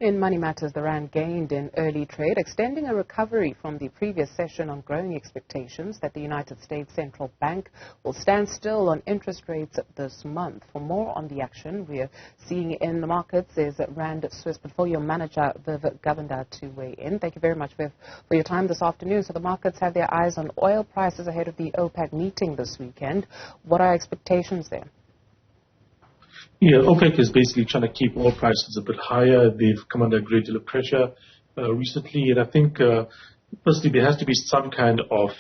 In Money Matters, the rand gained in early trade, extending a recovery from the previous session on growing expectations that the United States Central Bank will stand still on interest rates this month. For more on the action we are seeing in the markets is Rand Swiss Portfolio Manager Viv Govender to weigh in. Thank you very much, Viv, for your time this afternoon. So the markets have their eyes on oil prices ahead of the OPEC meeting this weekend. What are expectations there? Yeah, OPEC is basically trying to keep oil prices a bit higher. They've come under a great deal of pressure recently, and I think, firstly, there has to be some kind of,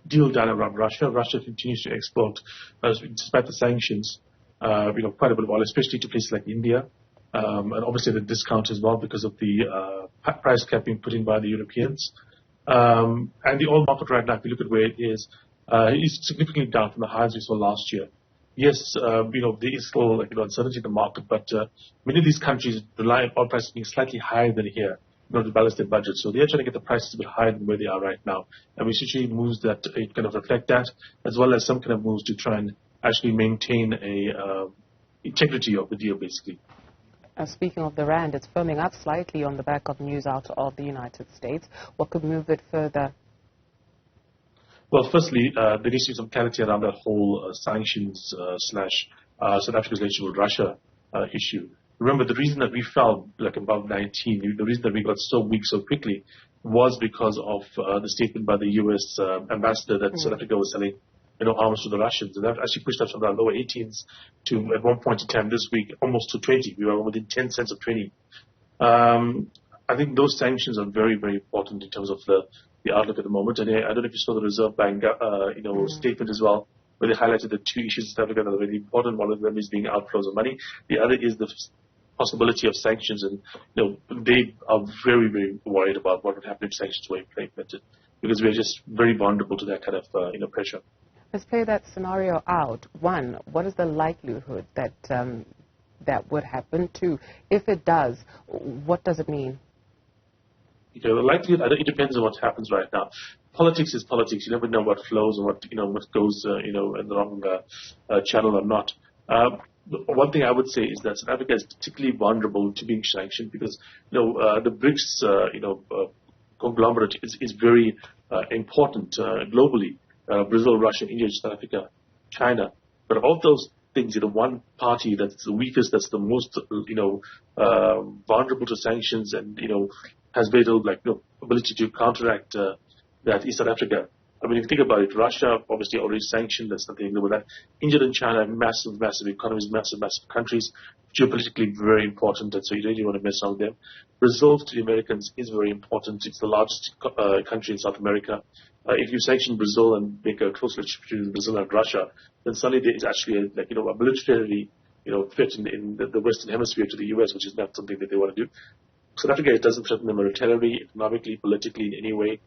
deal done around Russia. Russia continues to export, despite the sanctions, quite a bit of oil, especially to places like India, and obviously the discount as well because of the price cap being put in by the Europeans. And the oil market right now, if you look at where it is significantly down from the highs we saw last year. Yes, there is still uncertainty in the market, but many of these countries rely on oil prices being slightly higher than here in order to balance their budget. So they're trying to get the prices a bit higher than where they are right now. And we should see moves that kind of reflect that, as well as some kind of moves to try and actually maintain integrity of the deal, basically. Speaking of the rand, it's firming up slightly on the back of news out of the United States. What could move it further? Well, firstly, there needs to be some clarity around that whole sanctions slash South Africa's relationship with Russia issue. Remember, the reason that we fell above 19, the reason that we got so weak so quickly was because of the statement by the U.S. ambassador that South Africa was selling arms to the Russians. And that actually pushed us from our lower 18s to, at one point in time this week, almost to 20. We were within 10 cents of 20. I think those sanctions are very, very important in terms of the outlook at the moment. And I don't know if you saw the Reserve Bank, statement as well, where they highlighted the two issues in South Africa that are really important. One of them is being outflows of money. The other is the possibility of sanctions. And, they are very, very worried about what would happen if sanctions were implemented, because we're just very vulnerable to that kind of pressure. Let's play that scenario out. One, what is the likelihood that that would happen? Two, if it does, what does it mean? The likelihood, it depends on what happens right now. Politics is politics. You never know what flows and what goes in the wrong channel or not. One thing I would say is that South Africa is particularly vulnerable to being sanctioned because the BRICS conglomerate is very important globally. Brazil, Russia, India, South Africa, China. But of those things, one party that's the weakest, that's the most vulnerable to sanctions and has very little ability to counteract that is South Africa. I mean, if you think about it, Russia obviously already sanctioned. There's nothing to do with that. India and China, massive economies, massive countries, geopolitically very important, and so you really want to mess around with them. Brazil to the Americans is very important. It's the largest country in South America. If you sanction Brazil and make a close relationship between Brazil and Russia, then suddenly there is actually a military threat in the Western Hemisphere to the U.S., which is not something that they want to do. South Africa doesn't threaten them militarily, economically, politically in any way.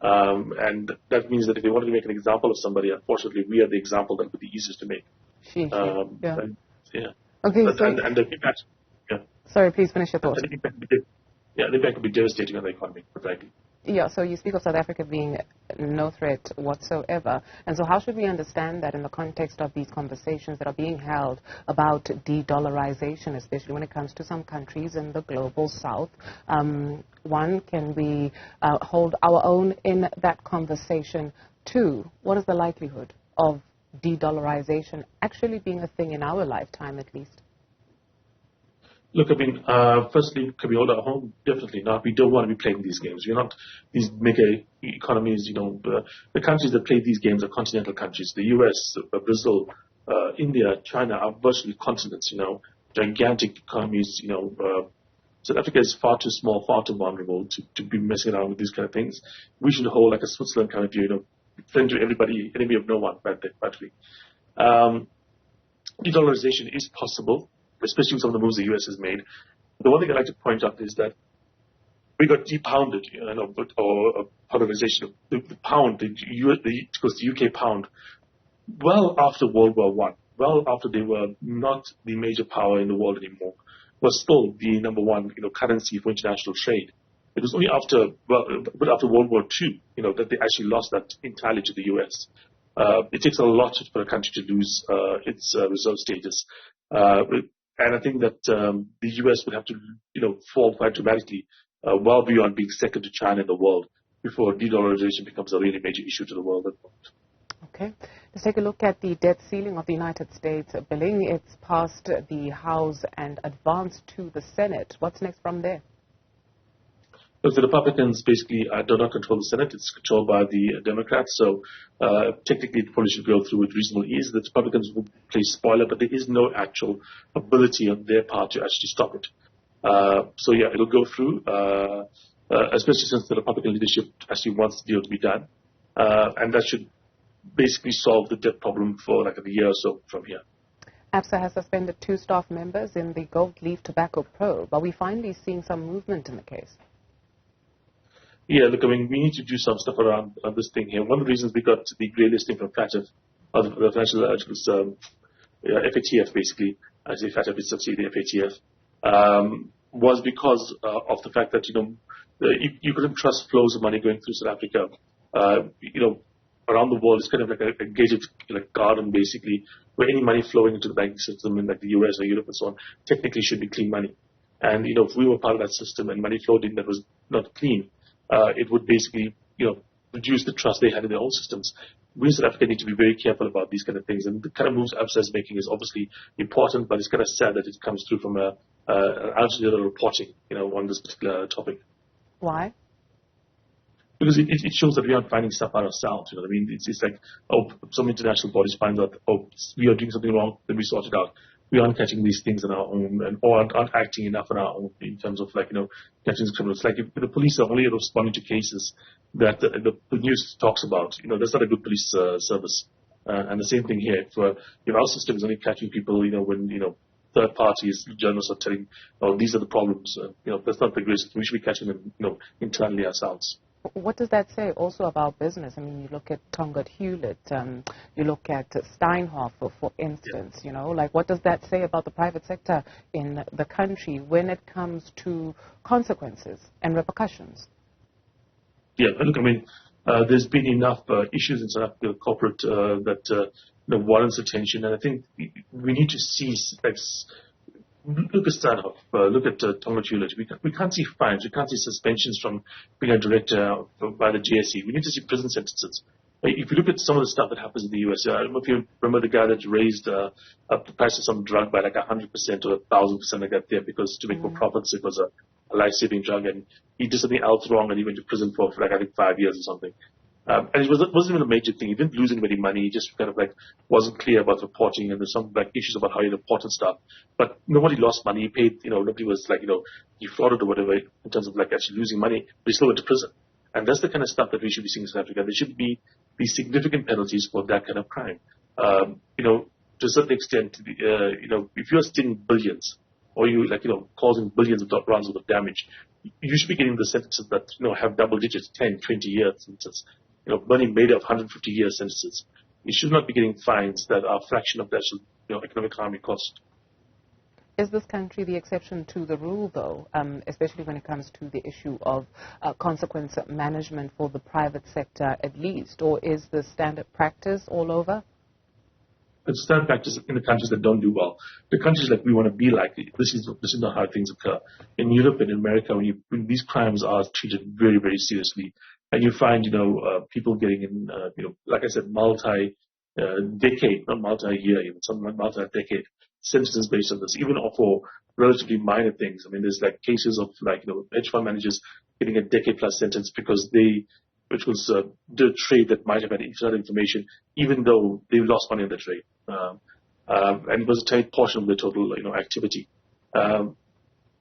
And that means that if they wanted to make an example of somebody, unfortunately, we are the example that would be easiest to make. Yeah. Okay. And the impact. Yeah. Sorry, please finish your thought. The impact would be devastating on the economy, frankly. Yeah, so you speak of South Africa being no threat whatsoever. And so how should we understand that in the context of these conversations that are being held about de-dollarization, especially when it comes to some countries in the global south? One, can we hold our own in that conversation? Two, what is the likelihood of de-dollarization actually being a thing in our lifetime at least? Look, I mean, firstly, can we hold our home? Definitely not. We don't want to be playing these games. We're not these mega economies, the countries that play these games are continental countries. The U.S., Brazil, India, China are virtually continents, gigantic economies, South Africa is far too small, far too vulnerable to be messing around with these kind of things. We should hold like a Switzerland kind of view, friend to everybody, enemy of no one, practically. De-dollarization is possible, especially with some of the moves the U.S. has made. The one thing I'd like to point out is that we got depounded, or polarization. The pound, the UK pound, well after World War I, well after they were not the major power in the world anymore, was still the number one, currency for international trade. It was only after World War II, that they actually lost that entirely to the U.S. It takes a lot for a country to lose its reserve status. And I think that the U.S. would have to, fall quite dramatically, well beyond being second to China in the world before de-dollarization becomes a really major issue to the world at the moment. Okay. Let's take a look at the debt ceiling of the United States billing. It's passed the House and advanced to the Senate. What's next from there? Look, the Republicans basically do not control the Senate. It's controlled by the Democrats. So technically, it probably should go through with reasonable ease. The Republicans will play spoiler, but there is no actual ability on their part to actually stop it. So yeah, it'll go through, especially since the Republican leadership actually wants the deal to be done. And that should basically solve the debt problem for like a year or so from here. ABSA has suspended 2 staff members in the gold leaf tobacco probe. Are we finally seeing some movement in the case? Yeah, look, I mean, we need to do some stuff around this thing here. One of the reasons we got the grey listing from FATF, the financial FATF basically, I say FATF is subsidiary FATF, was because of the fact that, you couldn't trust flows of money going through South Africa. Around the world, it's kind of like a gated garden basically, where any money flowing into the banking system in like the US or Europe and so on, technically should be clean money. And, if we were part of that system and money flowed in that was not clean, it would basically, reduce the trust they had in their own systems. We in South Africa need to be very careful about these kind of things. And the kind of moves ABSA is making is obviously important, but it's kind of sad that it comes through from an outsider reporting, on this particular topic. Why? Because it shows that we aren't finding stuff out ourselves. I mean, it's like, some international bodies find out, we are doing something wrong, then we sort it out. We aren't catching these things on our own, or aren't acting enough on our own in terms of catching criminals. Like if the police are only responding to cases that the news talks about, that's not a good police service. And the same thing here. If our system is only catching people, when third parties, journalists are telling, these are the problems. That's not the greatest. We should be catching them, internally ourselves. What does that say also about business? I mean, you look at Tongaat Hewlett, you look at Steinhofer, for instance, what does that say about the private sector in the country when it comes to consequences and repercussions? Yeah, look, I mean, there's been enough issues in South Africa corporate that warrants attention, and I think we need to see, look at Steinhoff, look at Tongaat Hewlett. We can't see fines, we can't see suspensions from being a director by the GSE. We need to see prison sentences. If you look at some of the stuff that happens in the US, I don't know if you remember the guy that raised the price of some drug by like 100% or 1,000% like that there because to make more profits, it was a life-saving drug, and he did something else wrong and he went to prison for like I think 5 years or something. And it wasn't even a major thing. He didn't lose anybody money. He just kind of wasn't clear about reporting, and there's some issues about how he reported stuff. But nobody lost money. He paid, nobody was defrauded or whatever in terms of actually losing money, but he still went to prison. And that's the kind of stuff that we should be seeing in South Africa. There should be significant penalties for that kind of crime. To a certain extent, if you're stealing billions or you causing billions of rounds of damage, you should be getting the sentences that have double digits, 10, 20 years sentences. Money made of 150-year sentences. You should not be getting fines that are a fraction of that economic harm it cost. Is this country the exception to the rule, though, especially when it comes to the issue of consequence management for the private sector at least, or is the standard practice all over? It's standard practice in the countries that don't do well. The countries like we want to be like, this is not how things occur. In Europe and in America, when these crimes are treated very, very seriously, and you find, people getting in, like I said, multi-decade, not multi-year, even some multi-decade sentences based on this, even for relatively minor things. I mean, there's cases of hedge fund managers getting a decade-plus sentence because which was the trade that might have had insider information, even though they lost money on the trade. And it was a tiny portion of the total, activity.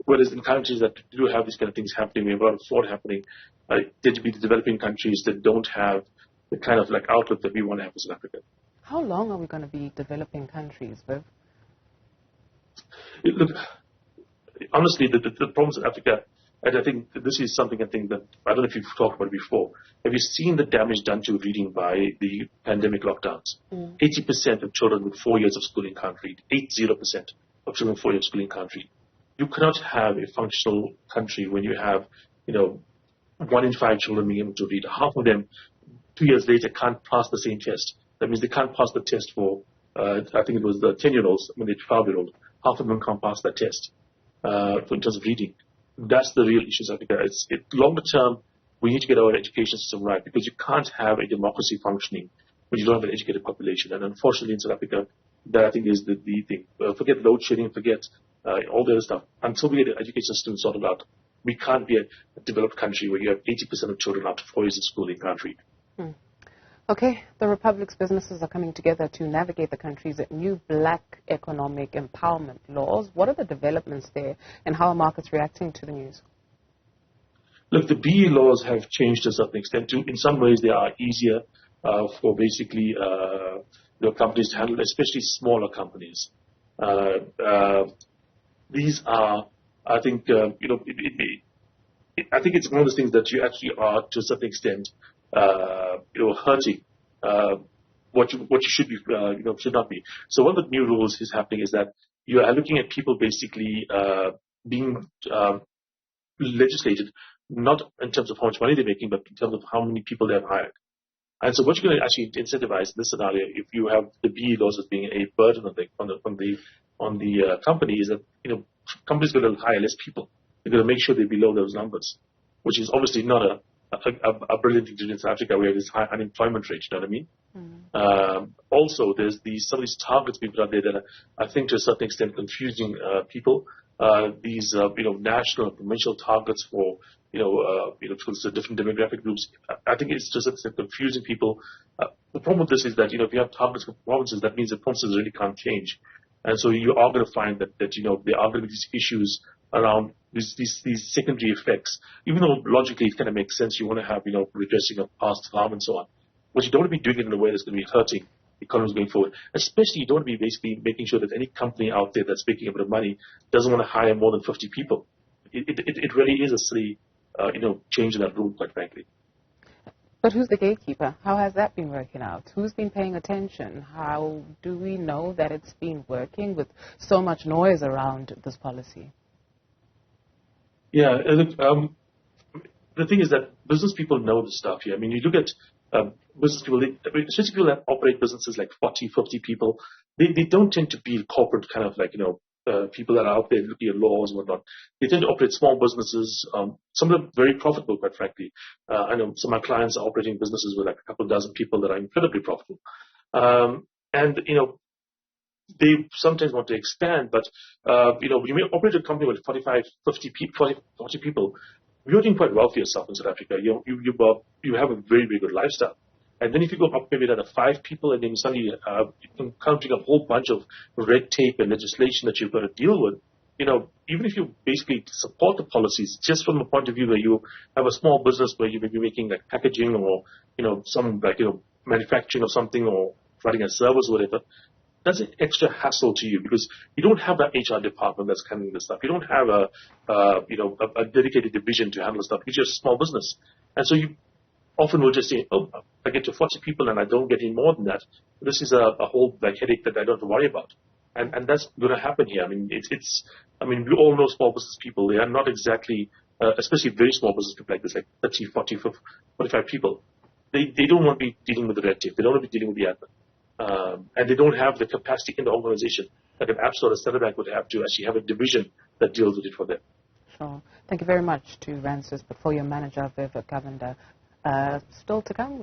Whereas in countries that do have these kind of things happening, we have a lot of fraud happening, tend to be the developing countries that don't have the kind of outlook that we want to have in South Africa. How long are we going to be developing countries, Viv? Look, honestly, the problems in Africa, and I think this is something that I don't know if you've talked about it before. Have you seen the damage done to reading by the pandemic lockdowns? 80% of children with 4 years of schooling can't read. 80% of children with 4 years of schooling can't read. You cannot have a functional country when you have, 1 in 5 children being able to read. Half of them, 2 years later, can't pass the same test. That means they can't pass the test for, I think it was the 10-year-olds, I mean the 12-year-old. half of them can't pass that test in terms of reading. That's the real issue in South Africa. Longer term, we need to get our education system right, because you can't have a democracy functioning when you don't have an educated population. And unfortunately in South Africa, that I think is the thing. Forget load shedding, forget all the other stuff. Until we get the education system sorted out, we can't be a developed country where you have 80% of children after 4 years of school in country. Okay, the Republic's businesses are coming together to navigate the country's new black economic empowerment laws. What are the developments there, and how are markets reacting to the news? Look, the BE laws have changed to a certain extent. In some ways, they are easier for basically companies to handle, especially smaller companies. These are, I think, I think it's one of those things that you actually are, to a certain extent, hurting what you should be, should not be. So one of the new rules is happening is that you are looking at people basically being legislated, not in terms of how much money they're making, but in terms of how many people they have hired. And so what you're going to actually incentivize in this scenario, if you have the BE laws as being a burden on the company, is that companies are going to hire less people. They're going to make sure they're below those numbers, which is obviously not a brilliant thing to do in South Africa, where there's high unemployment rate. You know what I mean? Also, there's some of these targets being put out there that are, I think, to a certain extent, confusing people. These national and provincial targets for for different demographic groups. I think it's just confusing people. The problem with this is that if you have targets for provinces, that means that provinces really can't change, and so you are going to find that there are going to be these issues around these secondary effects. Even though logically it kind of makes sense, you want to have redressing of past harm and so on, but you don't want to be doing it in a way that's going to be hurting economies going forward. Especially, you don't want to be basically making sure that any company out there that's making a bit of money doesn't want to hire more than 50 people. It really is a silly, change in that rule, quite frankly. But who's the gatekeeper? How has that been working out? Who's been paying attention? How do we know that it's been working with so much noise around this policy? Yeah, the thing is that business people know the stuff here. I mean, you look at business people, especially people that operate businesses like 40, 50 people, they don't tend to be corporate kind of people that are out there looking at laws and whatnot. They tend to operate small businesses. Some of them very profitable, quite frankly. I know some of my clients are operating businesses with like a couple dozen people that are incredibly profitable. They sometimes want to expand, but you may operate a company with 45, 50 people, 40 people. You're doing quite well for yourself in South Africa. You have a very, very good lifestyle. And then if you go up maybe to 5 people, and then suddenly you're encountering a whole bunch of red tape and legislation that you've got to deal with, even if you basically support the policies, just from the point of view where you have a small business where you may be making like packaging or, some manufacturing of something or providing a service or whatever, that's an extra hassle to you because you don't have that HR department that's handling this stuff. You don't have a dedicated division to handle stuff. It's just a small business. And so you often will just say, oh, I get to 40 people and I don't get any more than that. This is a whole headache that I don't have to worry about. And that's going to happen here. I mean, we all know small business people. They are not exactly, especially very small business people like this, like 30, 40, 45 people. They don't want to be dealing with the red tape. They don't want to be dealing with the admin. And they don't have the capacity in the organization that an App Store or Standard Bank would have to actually have a division that deals with it for them. Sure. Thank you very much to Rand's portfolio manager, Viv Govender. Still to come.